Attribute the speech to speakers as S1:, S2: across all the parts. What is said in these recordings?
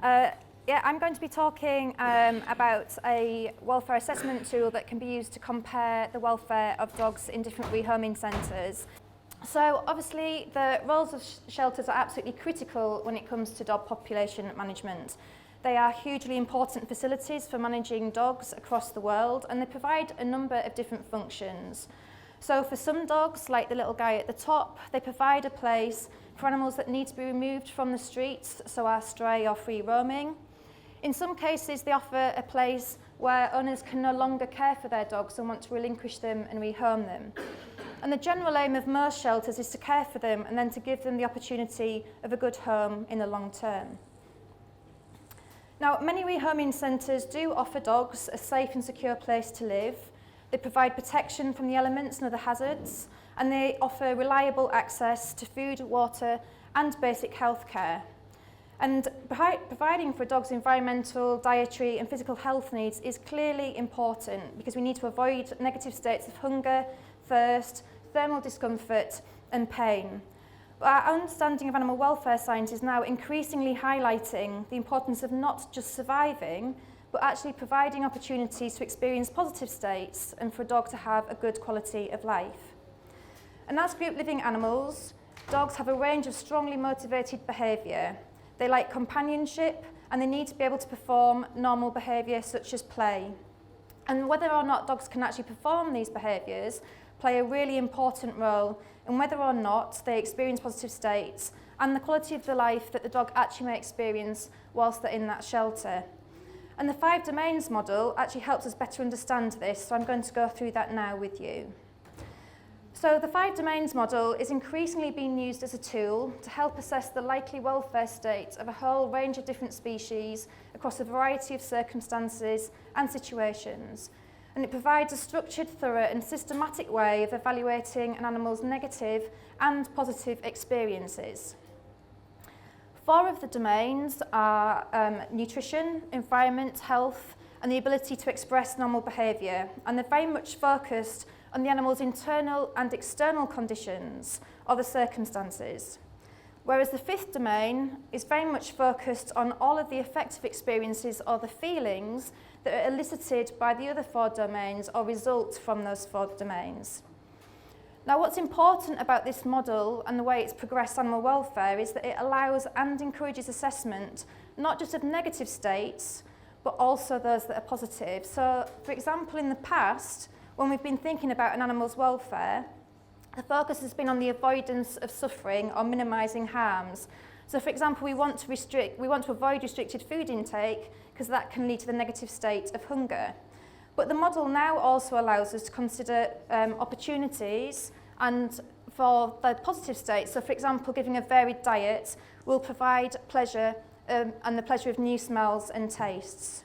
S1: Yeah, I'm going to be talking about a welfare assessment tool that can be used to compare the welfare of dogs in different rehoming centres. So obviously the roles of shelters are absolutely critical when it comes to dog population management. They are hugely important facilities for managing dogs across the world, and they provide a number of different functions. So for some dogs, like the little guy at the top, they provide a place for animals that need to be removed from the streets, so are stray or free roaming. In some cases, they offer a place where owners can no longer care for their dogs and want to relinquish them and rehome them. And the general aim of most shelters is to care for them and then to give them the opportunity of a good home in the long term. Now, many rehoming centres do offer dogs a safe and secure place to live. They provide protection from the elements and other hazards, and they offer reliable access to food, water, and basic health care. And providing for a dog's environmental, dietary, and physical health needs is clearly important because we need to avoid negative states of hunger, thirst, thermal discomfort, and pain. But our understanding of animal welfare science is now increasingly highlighting the importance of not just surviving, but actually providing opportunities to experience positive states and for a dog to have a good quality of life. And as group living animals, dogs have a range of strongly motivated behaviour. They like companionship, and they need to be able to perform normal behaviour such as play. And whether or not dogs can actually perform these behaviours play a really important role in whether or not they experience positive states and the quality of the life that the dog actually may experience whilst they're in that shelter. And the 5 domains model actually helps us better understand this, so I'm going to go through that now with you. So the 5 domains model is increasingly being used as a tool to help assess the likely welfare state of a whole range of different species across a variety of circumstances and situations. And it provides a structured, thorough and systematic way of evaluating an animal's negative and positive experiences. 4 of the domains are nutrition, environment, health, and the ability to express normal behaviour, and they're very much focused on the animal's internal and external conditions or the circumstances. Whereas the 5th domain is very much focused on all of the affective experiences or the feelings that are elicited by the other 4 domains or result from those 4 domains. Now, what's important about this model and the way it's progressed animal welfare is that it allows and encourages assessment not just of negative states, but also those that are positive. So, for example, in the past, when we've been thinking about an animal's welfare, the focus has been on the avoidance of suffering or minimising harms. So, for example, we want to avoid restricted food intake because that can lead to the negative state of hunger. But the model now also allows us to consider opportunities and for the positive state. So, for example, giving a varied diet will provide pleasure and the pleasure of new smells and tastes.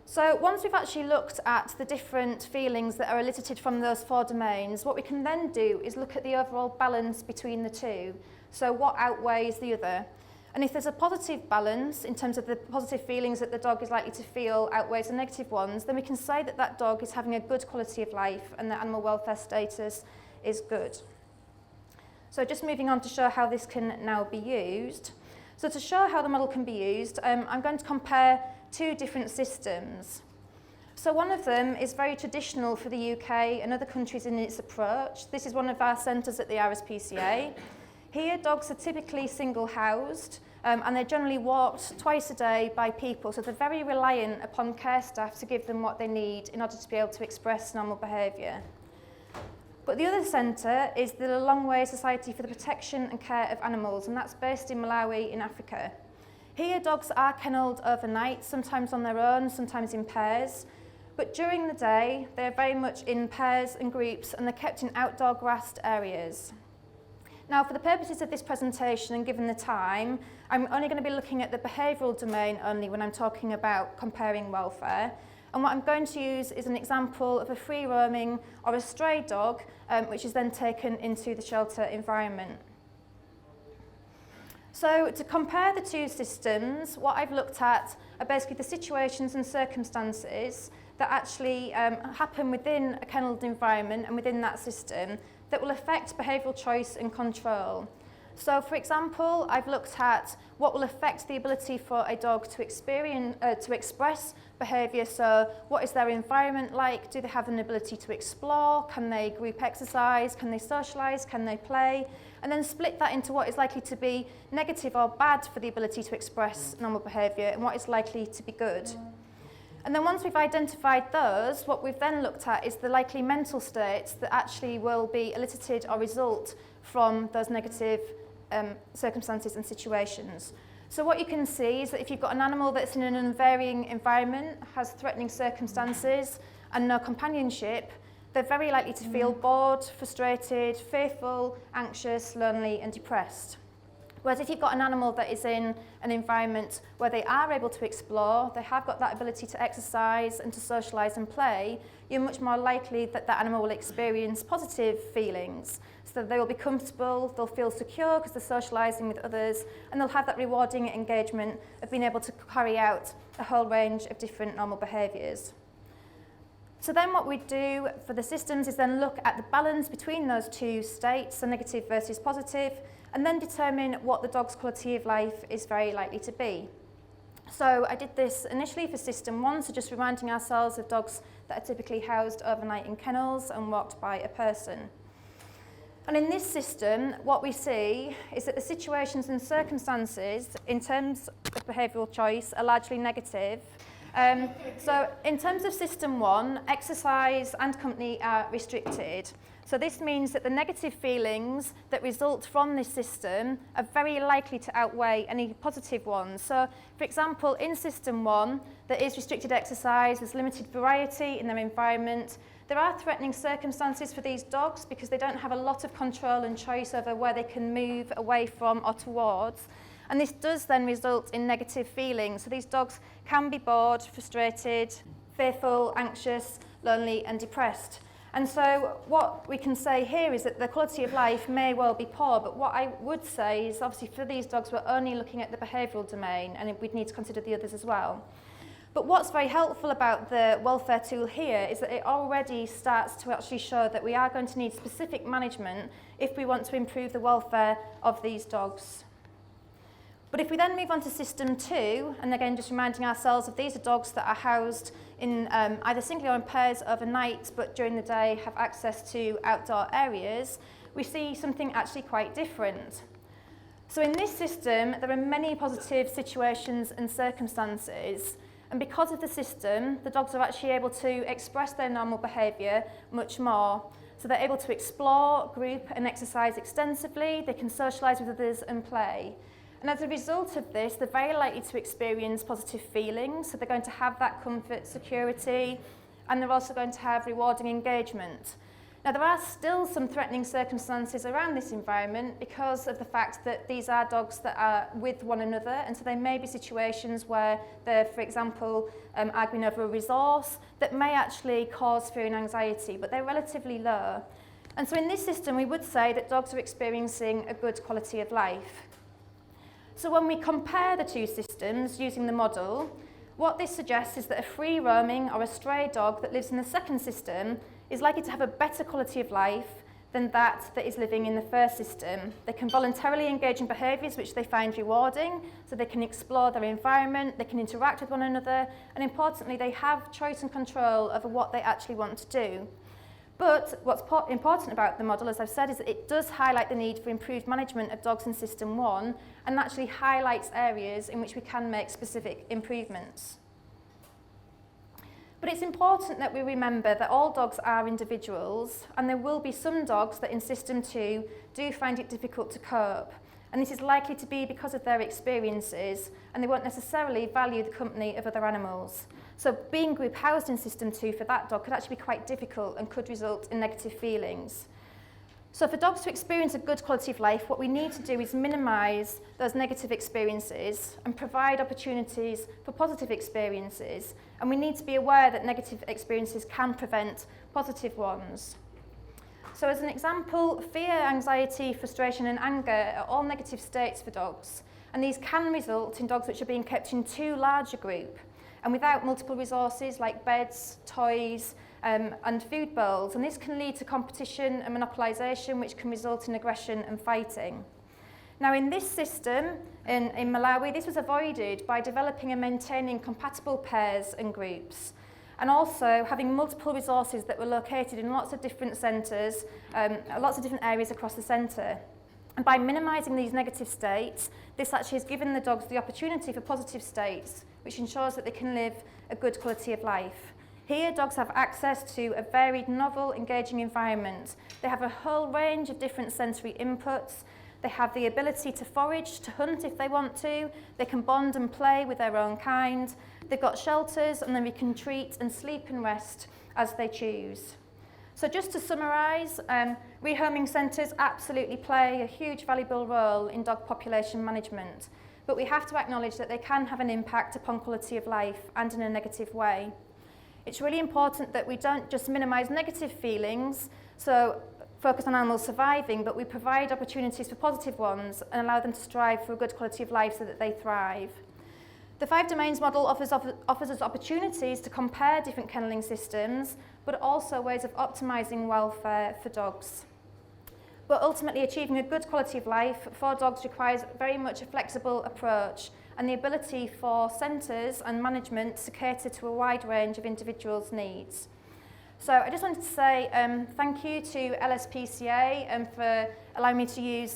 S1: So once we've actually looked at the different feelings that are elicited from those 4 domains, what we can then do is look at the overall balance between the 2. So what outweighs the other? And if there's a positive balance in terms of the positive feelings that the dog is likely to feel outweighs the negative ones, then we can say that that dog is having a good quality of life and the animal welfare status is good. So just moving on to show how this can now be used. So to show how the model can be used, I'm going to compare 2 different systems. So one of them is very traditional for the UK and other countries in its approach. This is one of our centres at the RSPCA. Here, dogs are typically single-housed and they're generally walked twice a day by people, so they're very reliant upon care staff to give them what they need in order to be able to express normal behaviour. But the other centre is the Lilongwe Society for the Protection and Care of Animals, and that's based in Malawi in Africa. Here, dogs are kennelled overnight, sometimes on their own, sometimes in pairs. But during the day, they're very much in pairs and groups, and they're kept in outdoor grassed areas. Now, for the purposes of this presentation and given the time, I'm only going to be looking at the behavioural domain only when I'm talking about comparing welfare. And what I'm going to use is an example of a free roaming or a stray dog, which is then taken into the shelter environment. So to compare the 2 systems, what I've looked at are basically the situations and circumstances that actually happen within a kennelled environment and within that system that will affect behavioural choice and control. So for example, I've looked at what will affect the ability for a dog to express behaviour. So what is their environment like? Do they have an ability to explore? Can they group exercise? Can they socialise? Can they play? And then split that into what is likely to be negative or bad for the ability to express normal behaviour and what is likely to be good. And then once we've identified those, what we've then looked at is the likely mental states that actually will be elicited or result from those negative circumstances and situations. So what you can see is that if you've got an animal that's in an unvarying environment, has threatening circumstances and no companionship, they're very likely to feel bored, frustrated, fearful, anxious, lonely and depressed. Whereas if you've got an animal that is in an environment where they are able to explore, they have got that ability to exercise and to socialise and play, you're much more likely that that animal will experience positive feelings. So they will be comfortable, they'll feel secure because they're socialising with others, and they'll have that rewarding engagement of being able to carry out a whole range of different normal behaviours. So then what we do for the systems is then look at the balance between those two states, so negative versus positive, and then determine what the dog's quality of life is very likely to be. So I did this initially for system 1, so just reminding ourselves of dogs that are typically housed overnight in kennels and walked by a person. And in this system, what we see is that the situations and circumstances in terms of behavioural choice are largely negative. So in terms of system 1, exercise and company are restricted. So this means that the negative feelings that result from this system are very likely to outweigh any positive ones. So for example, in system 1, there is restricted exercise, there's limited variety in their environment. There are threatening circumstances for these dogs because they don't have a lot of control and choice over where they can move away from or towards. And this does then result in negative feelings. So these dogs can be bored, frustrated, fearful, anxious, lonely and depressed. And so what we can say here is that the quality of life may well be poor, but what I would say is obviously for these dogs we're only looking at the behavioural domain and we'd need to consider the others as well. But what's very helpful about the welfare tool here is that it already starts to actually show that we are going to need specific management if we want to improve the welfare of these dogs. But if we then move on to system 2, and again just reminding ourselves of these are dogs that are housed in either singly or in pairs overnight, but during the day have access to outdoor areas, we see something actually quite different. So in this system, there are many positive situations and circumstances, and because of the system, the dogs are actually able to express their normal behaviour much more. So they're able to explore, group and exercise extensively, they can socialise with others and play. And as a result of this, they're very likely to experience positive feelings, so they're going to have that comfort, security, and they're also going to have rewarding engagement. Now, there are still some threatening circumstances around this environment because of the fact that these are dogs that are with one another, and so there may be situations where they're, for example, arguing over a resource that may actually cause fear and anxiety, but they're relatively low. And so in this system, we would say that dogs are experiencing a good quality of life. So when we compare the two systems using the model, what this suggests is that a free roaming or a stray dog that lives in the second system is likely to have a better quality of life than that is living in the first system. They can voluntarily engage in behaviours which they find rewarding, so they can explore their environment, they can interact with one another, and importantly, they have choice and control over what they actually want to do. But what's important about the model, as I've said, is that it does highlight the need for improved management of dogs in System 1 and actually highlights areas in which we can make specific improvements. But it's important that we remember that all dogs are individuals, and there will be some dogs that in System 2 do find it difficult to cope. And this is likely to be because of their experiences, and they won't necessarily value the company of other animals. So being group housed in System 2 for that dog could actually be quite difficult and could result in negative feelings. So for dogs to experience a good quality of life, what we need to do is minimise those negative experiences and provide opportunities for positive experiences. And we need to be aware that negative experiences can prevent positive ones. So as an example, fear, anxiety, frustration and anger are all negative states for dogs. And these can result in dogs which are being kept in too large a group and without multiple resources like beds, toys and food bowls. And this can lead to competition and monopolisation, which can result in aggression and fighting. Now in this system, in Malawi, this was avoided by developing and maintaining compatible pairs and groups, and also having multiple resources that were located in lots of different centres, lots of different areas across the centre. And by minimising these negative states, this actually has given the dogs the opportunity for positive states, which ensures that they can live a good quality of life. Here, dogs have access to a varied, novel, engaging environment. They have a whole range of different sensory inputs. They have the ability to forage, to hunt if they want to. They can bond and play with their own kind. They've got shelters, and then we can treat and sleep and rest as they choose. So just to summarise, rehoming centres absolutely play a huge valuable role in dog population management, but we have to acknowledge that they can have an impact upon quality of life and in a negative way. It's really important that we don't just minimise negative feelings, so focus on animals surviving, but we provide opportunities for positive ones and allow them to strive for a good quality of life so that they thrive. The 5 domains model offers us opportunities to compare different kennelling systems, but also ways of optimising welfare for dogs. But ultimately, achieving a good quality of life for dogs requires very much a flexible approach and the ability for centres and management to cater to a wide range of individuals' needs. So I just wanted to say thank you to LSPCA for allowing me to use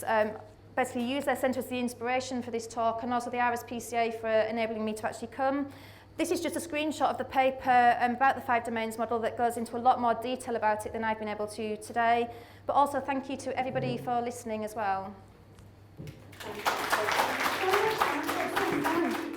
S1: their centre as the inspiration for this talk, and also the RSPCA for enabling me to actually come. This is just a screenshot of the paper about the 5 domains model that goes into a lot more detail about it than I've been able to today. But also thank you to everybody for listening as well.
S2: Thank you.